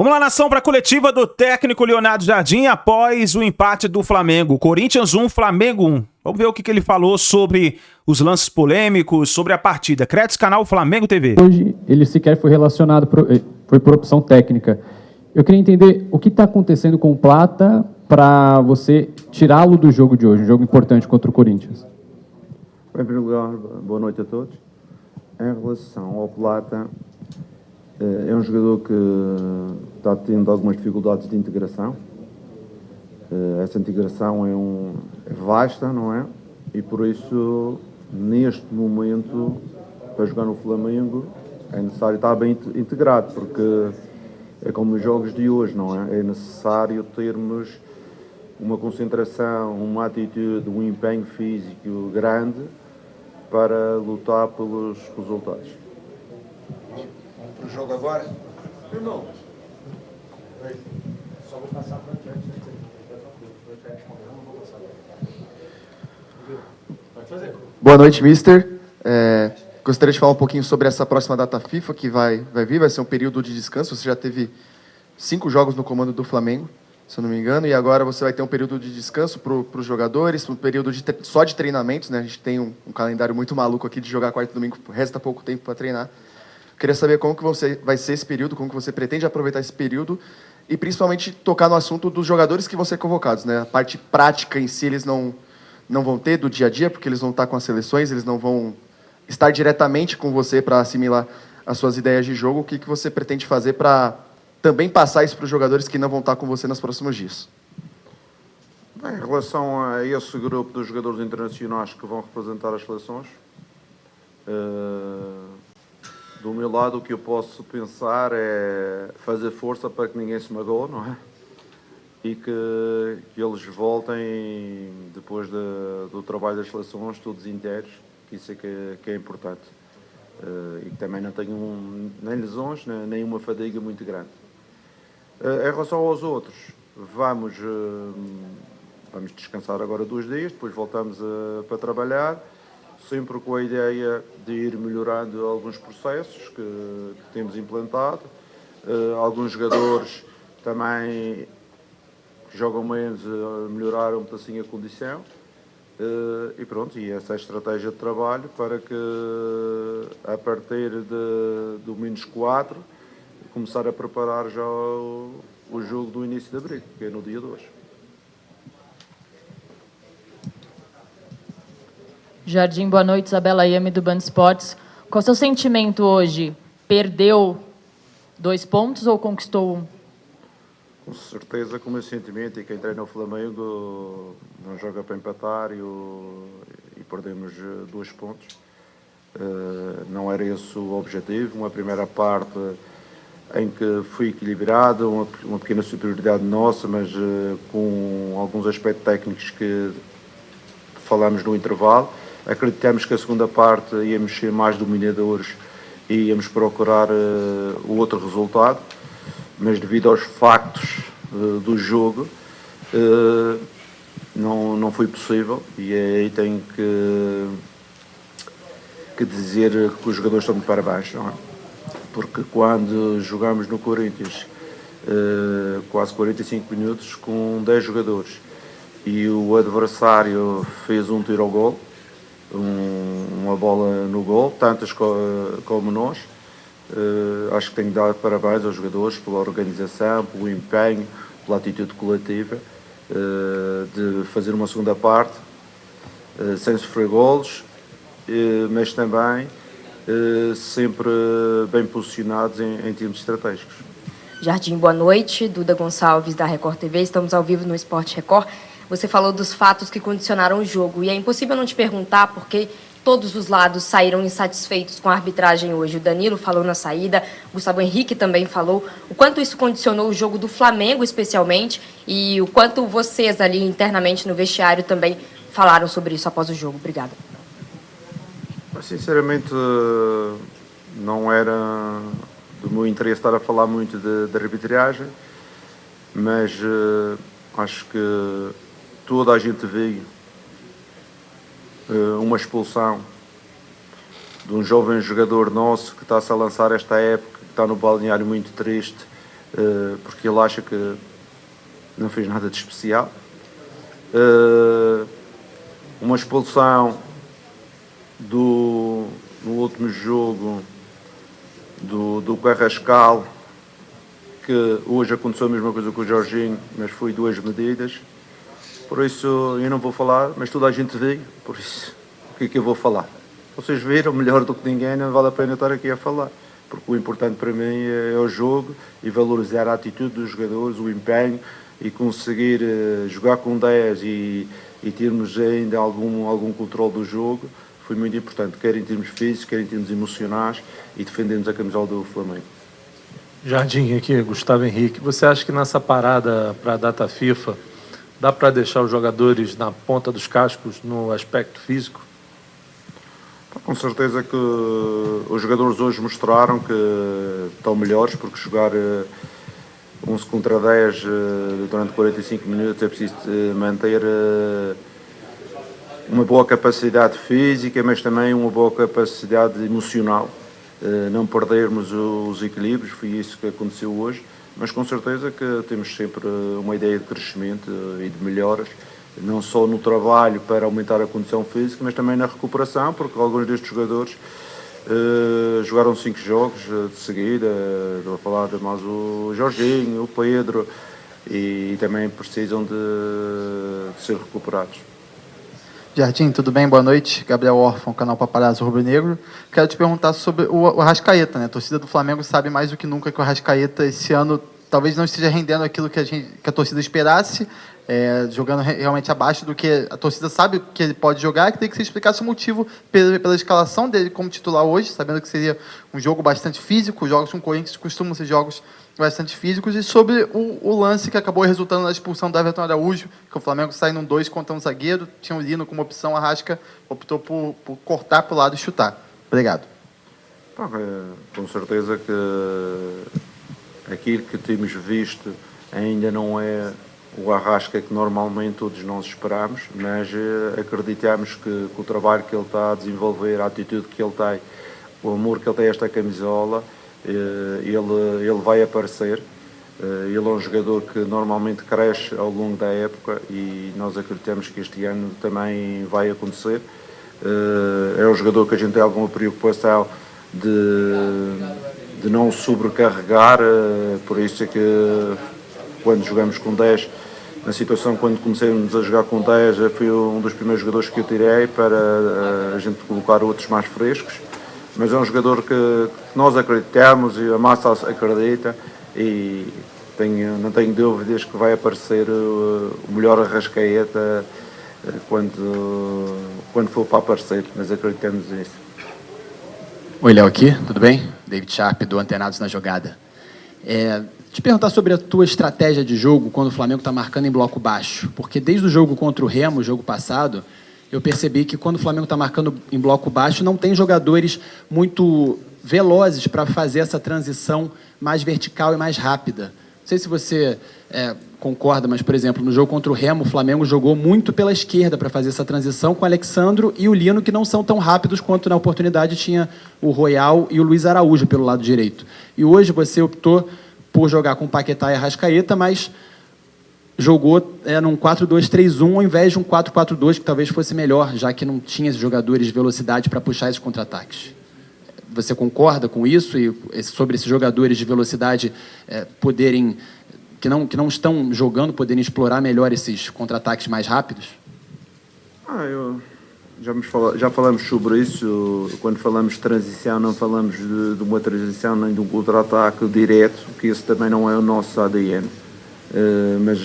Vamos lá, nação, para a coletiva do técnico Leonardo Jardim após o empate do Flamengo. Corinthians 1, Flamengo 1. Vamos ver o que ele falou sobre os lances polêmicos, sobre a partida. Créditos, canal Flamengo TV. Hoje ele sequer foi relacionado, foi por opção técnica. Eu queria entender o que está acontecendo com o Plata para você tirá-lo do jogo de hoje, um jogo importante contra o Corinthians. Em primeiro lugar, boa noite a todos. Em relação ao Plata, é um jogador que está tendo algumas dificuldades de integração. Essa integração é vasta, não é? E por isso, neste momento, para jogar no Flamengo, é necessário estar bem integrado, porque é como os jogos de hoje, não é? É necessário termos uma concentração, uma atitude, um empenho físico grande para lutar pelos resultados. Vamos para o jogo agora? Irmão. Só vou passar para o chat. Boa noite, mister. Gostaria de falar um pouquinho sobre essa próxima data FIFA que vai ser um período de descanso. Você já teve 5 jogos no comando do Flamengo, se eu não me engano, e agora você vai ter um período de descanso para os jogadores, um período só de treinamentos, né? A gente tem um calendário muito maluco aqui de jogar quarta e domingo, resta pouco tempo para treinar. Queria saber como que vai ser esse período, como que você pretende aproveitar esse período e principalmente tocar no assunto dos jogadores que vão ser convocados, né? A parte prática em si eles não vão ter do dia a dia, porque eles vão estar com as seleções, eles não vão estar diretamente com você para assimilar as suas ideias de jogo. O que você pretende fazer para também passar isso para os jogadores que não vão estar com você nos próximos dias? Bem, em relação a esse grupo dos jogadores internacionais que vão representar as seleções, do meu lado o que eu posso pensar é fazer força para que ninguém se magoe, não é? E que eles voltem depois do trabalho das seleções todos inteiros, que isso é que é importante. E que também não tenham nem lesões, nem uma fadiga muito grande. Em relação aos outros, vamos descansar agora 2 dias, depois voltamos para trabalhar, sempre com a ideia de ir melhorando alguns processos que temos implantado. Alguns jogadores também que jogam menos melhoraram um pedacinho a condição. E pronto, e essa é a estratégia de trabalho para que a partir do -4 começar a preparar já o jogo do início de abril, que é no dia 2. Jardim, boa noite. Isabela Iame, do Band Esportes. Qual é o seu sentimento hoje? Perdeu 2 pontos ou conquistou 1? Com certeza que o meu sentimento, e quem treina o Flamengo não joga para empatar e perdemos 2 pontos. Não era esse o objetivo. Uma primeira parte em que foi equilibrada, uma pequena superioridade nossa, mas com alguns aspectos técnicos que falamos no intervalo. Acreditamos que a segunda parte íamos ser mais dominadores e íamos procurar o outro resultado, mas devido aos factos do jogo não foi possível, e aí tenho que dizer que os jogadores estão de parabéns, não é? Porque quando jogamos no Corinthians quase 45 minutos com 10 jogadores e o adversário fez um tiro ao gol, uma bola no gol, tantas como nós, acho que tenho de dar parabéns aos jogadores pela organização, pelo empenho, pela atitude coletiva de fazer uma segunda parte sem sofrer golos, mas também sempre bem posicionados em termos estratégicos. Jardim, boa noite. Duda Gonçalves, da Record TV. Estamos ao vivo no Esporte Record. Você falou dos fatos que condicionaram o jogo. E é impossível não te perguntar porque todos os lados saíram insatisfeitos com a arbitragem hoje. O Danilo falou na saída, o Gustavo Henrique também falou. O quanto isso condicionou o jogo do Flamengo, especialmente, e o quanto vocês ali internamente no vestiário também falaram sobre isso após o jogo. Obrigada. Sinceramente, não era do meu interesse estar a falar muito de arbitragem, mas acho que toda a gente viu uma expulsão de um jovem jogador nosso que está-se a lançar esta época, que está no balneário muito triste, porque ele acha que não fez nada de especial. Uma expulsão no último jogo do Carrascal, que hoje aconteceu a mesma coisa com o Jorginho, mas foi 2 medidas. Por isso eu não vou falar, mas toda a gente vê, por isso o que é que eu vou falar? Vocês viram melhor do que ninguém, não vale a pena estar aqui a falar, porque o importante para mim é o jogo e valorizar a atitude dos jogadores, o empenho, e conseguir jogar com 10 e termos ainda algum controle do jogo. Foi muito importante, quer em termos físicos, quer em termos emocionais, e defendemos a camisola do Flamengo. Jardim, aqui, Gustavo Henrique. Você acha que nessa parada para a data FIFA dá para deixar os jogadores na ponta dos cascos no aspecto físico? Com certeza que os jogadores hoje mostraram que estão melhores, porque jogar 11 contra 10 durante 45 minutos é preciso manter uma boa capacidade física, mas também uma boa capacidade emocional. Não perdermos os equilíbrios, foi isso que aconteceu hoje, mas com certeza que temos sempre uma ideia de crescimento e de melhoras, não só no trabalho para aumentar a condição física, mas também na recuperação, porque alguns destes jogadores jogaram 5 jogos de seguida, estou a falar de mais o Jorginho, o Pedro, e também precisam de ser recuperados. Jardim, tudo bem? Boa noite. Gabriel Orfão, canal Paparazzo Rubro Negro. Quero te perguntar sobre o Arrascaeta, né? A torcida do Flamengo sabe mais do que nunca que o Arrascaeta esse ano talvez não esteja rendendo aquilo que a torcida esperasse, jogando realmente abaixo do que a torcida sabe que ele pode jogar. Queria que você explicasse o motivo pela escalação dele como titular hoje, sabendo que seria um jogo bastante físico. Os jogos com o Corinthians costumam ser jogos bastante físicos, e sobre o lance que acabou resultando na expulsão do Everton Araújo, que o Flamengo sai num 2 contra um zagueiro, tinha o Lino como opção, a Arrasca optou por cortar para o lado e chutar. Obrigado. Com certeza que aquilo que temos visto ainda não é o Arrasca que normalmente todos nós esperamos, mas acreditamos que com o trabalho que ele está a desenvolver, a atitude que ele tem, o amor que ele tem a esta camisola, ele vai aparecer. Ele é um jogador que normalmente cresce ao longo da época, e nós acreditamos que este ano também vai acontecer. É um jogador que a gente tem alguma preocupação de não sobrecarregar, por isso é que quando jogamos com 10, na situação quando comecemos a jogar com 10, foi um dos primeiros jogadores que eu tirei para a gente colocar outros mais frescos. Mas é um jogador que nós acreditamos e a massa acredita, e não tenho dúvidas que vai aparecer o melhor Arrascaeta quando for para aparecer, mas acreditamos nisso. Oi, Léo aqui, tudo bem? David Sharp, do Antenados na Jogada. Te perguntar sobre a tua estratégia de jogo quando o Flamengo está marcando em bloco baixo, porque desde o jogo contra o Remo, o jogo passado, eu percebi que quando o Flamengo está marcando em bloco baixo, não tem jogadores muito velozes para fazer essa transição mais vertical e mais rápida. Não sei se você concorda, mas, por exemplo, no jogo contra o Remo, o Flamengo jogou muito pela esquerda para fazer essa transição com o Alexandro e o Lino, que não são tão rápidos quanto na oportunidade tinha o Royal e o Luiz Araújo pelo lado direito. E hoje você optou por jogar com Paquetá e Arrascaeta, mas jogou num 4-2-3-1 ao invés de um 4-4-2, que talvez fosse melhor, já que não tinha esses jogadores de velocidade para puxar esses contra-ataques. Você concorda com isso e sobre esses jogadores de velocidade poderem, que não estão jogando, poderem explorar melhor esses contra-ataques mais rápidos? Já falamos sobre isso. Quando falamos de transição, não falamos de uma transição nem de um contra-ataque direto, que esse também não é o nosso ADN. Mas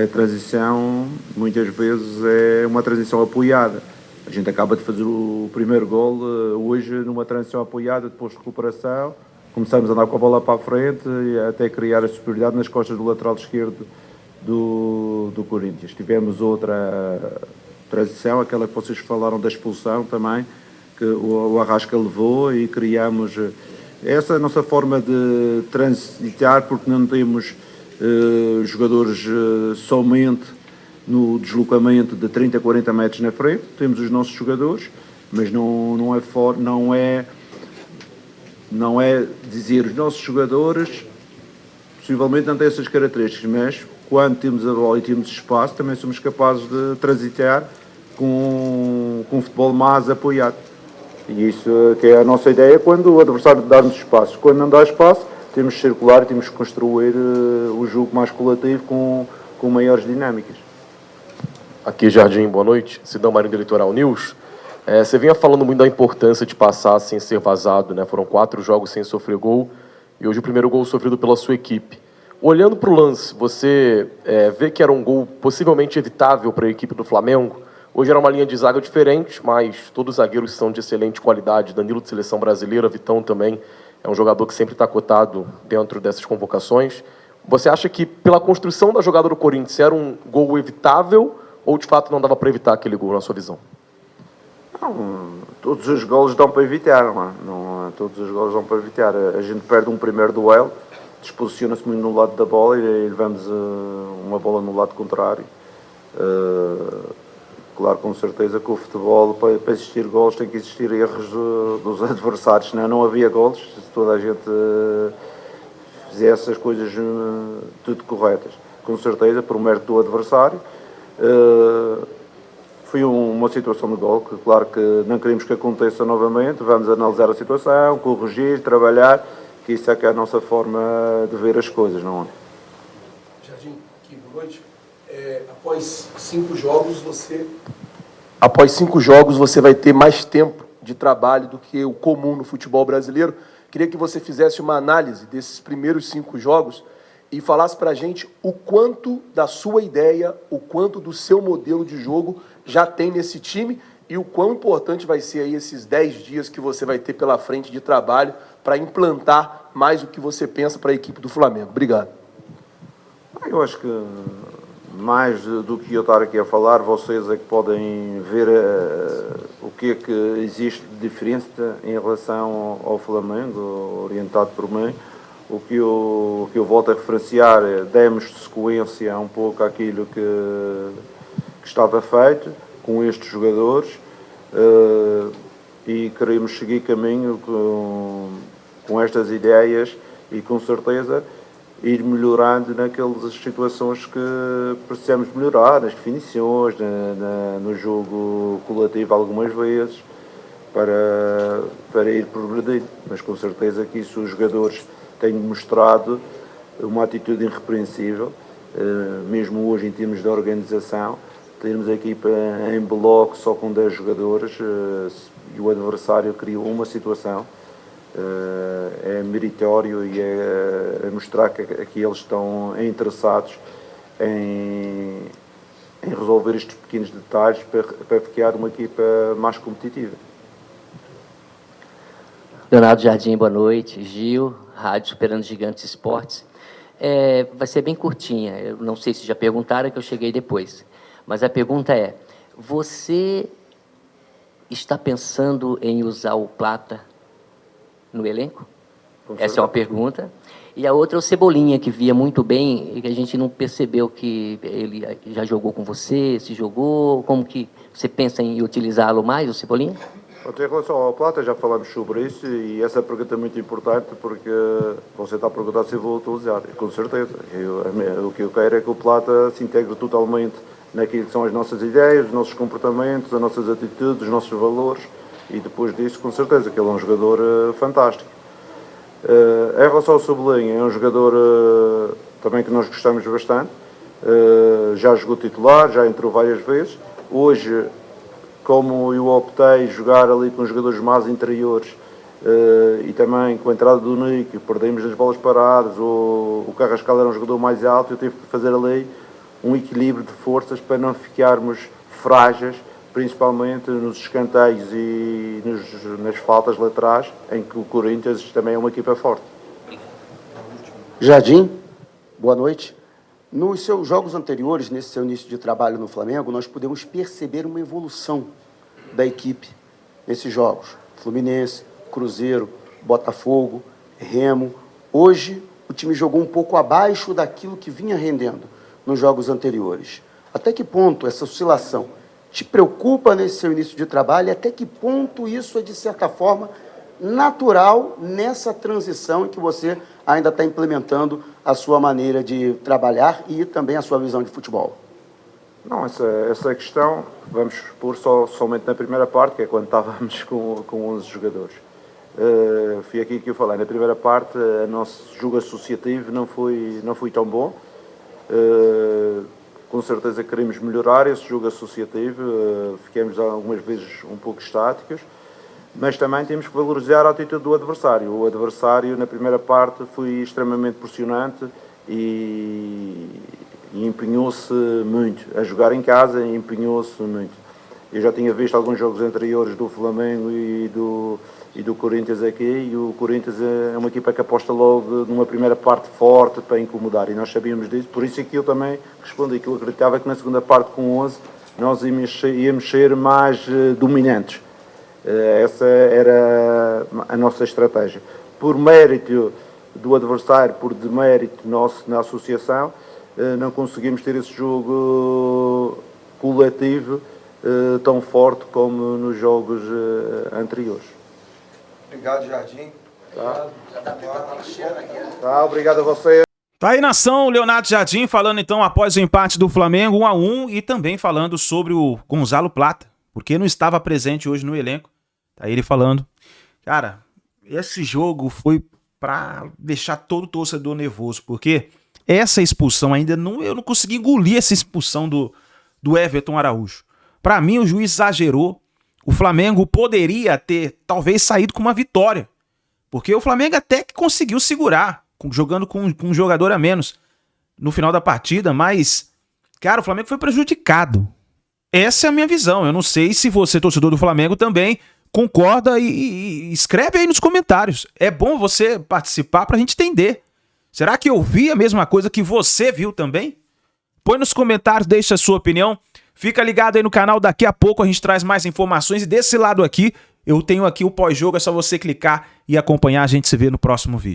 a transição muitas vezes é uma transição apoiada. A gente acaba de fazer o primeiro gol hoje numa transição apoiada, depois de recuperação, começamos a andar com a bola para a frente e até criar a superioridade nas costas do lateral esquerdo do Corinthians. Tivemos outra transição, aquela que vocês falaram da expulsão também, que o Arrasca levou, e criamos essa é a nossa forma de transitar, porque não temos jogadores somente no deslocamento de 30 a 40 metros na frente. Temos os nossos jogadores, mas não é dizer os nossos jogadores possivelmente não tem essas características, mas quando temos a bola e temos espaço, também somos capazes de transitar com um futebol mais apoiado. E isso que é a nossa ideia quando o adversário dá-nos espaço. Quando não dá espaço, temos que circular e temos que construir o jogo mais coletivo com maiores dinâmicas. Aqui, Jardim, boa noite. Sidão Marinho do Litoral News. Você vinha falando muito da importância de passar sem ser vazado, né? Foram 4 jogos sem sofrer gol e hoje o primeiro gol sofrido pela sua equipe. Olhando para o lance, você vê que era um gol possivelmente evitável para a equipe do Flamengo? Hoje era uma linha de zaga diferente, mas todos os zagueiros são de excelente qualidade. Danilo de seleção brasileira, Vitão também é um jogador que sempre está cotado dentro dessas convocações. Você acha que pela construção da jogada do Corinthians era um gol evitável ou de fato não dava para evitar aquele gol na sua visão? Não, todos os golos dão para evitar, não, todos os golos dão para evitar. A gente perde um primeiro duelo, disposiciona-se muito no lado da bola e levamos uma bola no lado contrário. Claro, com certeza que o futebol, para existir golos, tem que existir erros dos adversários, senão não havia golos se toda a gente fizesse as coisas tudo corretas. Com certeza, por mérito do adversário. Foi uma situação de gol que, claro, que não queremos que aconteça novamente. Vamos analisar a situação, corrigir, trabalhar, que isso é que é a nossa forma de ver as coisas, não é? Jardim, aqui, boa noite. Após 5 jogos, você vai ter mais tempo de trabalho do que o comum no futebol brasileiro. Queria que você fizesse uma análise desses primeiros 5 jogos e falasse para a gente o quanto da sua ideia, o quanto do seu modelo de jogo já tem nesse time e o quão importante vai ser aí esses 10 dias que você vai ter pela frente de trabalho para implantar mais o que você pensa para a equipe do Flamengo. Obrigado. Eu acho que mais do que eu estar aqui a falar, vocês é que podem ver o que é que existe de diferença em relação ao Flamengo, orientado por mim. O que eu volto a referenciar é demos sequência um pouco àquilo que estava feito com estes jogadores e queremos seguir caminho com estas ideias e com certeza ir melhorando naquelas situações que precisamos melhorar, nas definições, no jogo coletivo algumas vezes, para ir progredindo. Mas com certeza que isso os jogadores têm mostrado uma atitude irrepreensível, mesmo hoje em termos de organização, termos a equipa em bloco só com 10 jogadores e o adversário criou uma situação. É meritório e é mostrar que eles estão interessados em resolver estes pequenos detalhes para ficar uma equipa mais competitiva. Leonardo Jardim, boa noite. Gil, Rádio Superando Gigantes Esportes. Vai ser bem curtinha, eu não sei se já perguntaram, que eu cheguei depois. Mas a pergunta é, você está pensando em usar o Plata no elenco? Essa é uma pergunta. E a outra é o Cebolinha, que via muito bem e que a gente não percebeu que ele já jogou com você, se jogou. Como que você pensa em utilizá-lo mais, o Cebolinha? Em relação ao Plata, já falamos sobre isso e essa pergunta é muito importante porque você está a perguntar se eu vou utilizar. Com certeza. O que eu quero é que o Plata se integre totalmente naquilo que são as nossas ideias, os nossos comportamentos, as nossas atitudes, os nossos valores. E depois disso, com certeza, que ele é um jogador fantástico. Em relação ao Cebolinha, é um jogador também que nós gostamos bastante. Já jogou titular, já entrou várias vezes. Hoje, como eu optei jogar ali com os jogadores mais interiores e também com a entrada do Nico, perdemos nas bolas paradas, o Carrascal era um jogador mais alto, eu tive que fazer ali um equilíbrio de forças para não ficarmos frágeis, principalmente nos escanteios e nas faltas laterais, em que o Corinthians também é uma equipa forte. Jardim, boa noite. Nos seus jogos anteriores, nesse seu início de trabalho no Flamengo, nós pudemos perceber uma evolução da equipe nesses jogos. Fluminense, Cruzeiro, Botafogo, Remo. Hoje, o time jogou um pouco abaixo daquilo que vinha rendendo nos jogos anteriores. Até que ponto essa oscilação te preocupa nesse seu início de trabalho e até que ponto isso é, de certa forma, natural nessa transição em que você ainda está implementando a sua maneira de trabalhar e também a sua visão de futebol? Não, essa questão vamos pôr somente na primeira parte, que é quando estávamos com 11 jogadores. Foi aqui que eu falei, na primeira parte o nosso jogo associativo não foi tão bom. Com certeza queremos melhorar esse jogo associativo, ficamos algumas vezes um pouco estáticos, mas também temos que valorizar a atitude do adversário. O adversário na primeira parte foi extremamente pressionante e empenhou-se muito, a jogar em casa empenhou-se muito. Eu já tinha visto alguns jogos anteriores do Flamengo e do Corinthians aqui, e o Corinthians é uma equipa que aposta logo numa primeira parte forte para incomodar, e nós sabíamos disso, por isso é que eu também respondi que eu acreditava que na segunda parte com 11 nós íamos ser mais dominantes. Essa era a nossa estratégia. Por mérito do adversário, por demérito nosso na associação, não conseguimos ter esse jogo coletivo tão forte como nos jogos anteriores. Obrigado, Jardim. Obrigado a você. Tá aí, nação, Leonardo Jardim falando então após o empate do Flamengo 1-1 e também falando sobre o Gonzalo Plata, porque não estava presente hoje no elenco. Tá ele falando. Cara, esse jogo foi pra deixar todo torcedor nervoso, porque essa expulsão eu não consegui engolir essa expulsão do Everton Araújo. Pra mim, o juiz exagerou. O Flamengo poderia ter, talvez, saído com uma vitória. Porque o Flamengo até que conseguiu segurar, jogando com um jogador a menos no final da partida, mas, cara, o Flamengo foi prejudicado. Essa é a minha visão. Eu não sei se você, torcedor do Flamengo, também concorda e escreve aí nos comentários. É bom você participar pra gente entender. Será que eu vi a mesma coisa que você viu também? Põe nos comentários, deixa a sua opinião. Fica ligado aí no canal, daqui a pouco a gente traz mais informações. E desse lado aqui, eu tenho aqui o pós-jogo, é só você clicar e acompanhar. A gente se vê no próximo vídeo.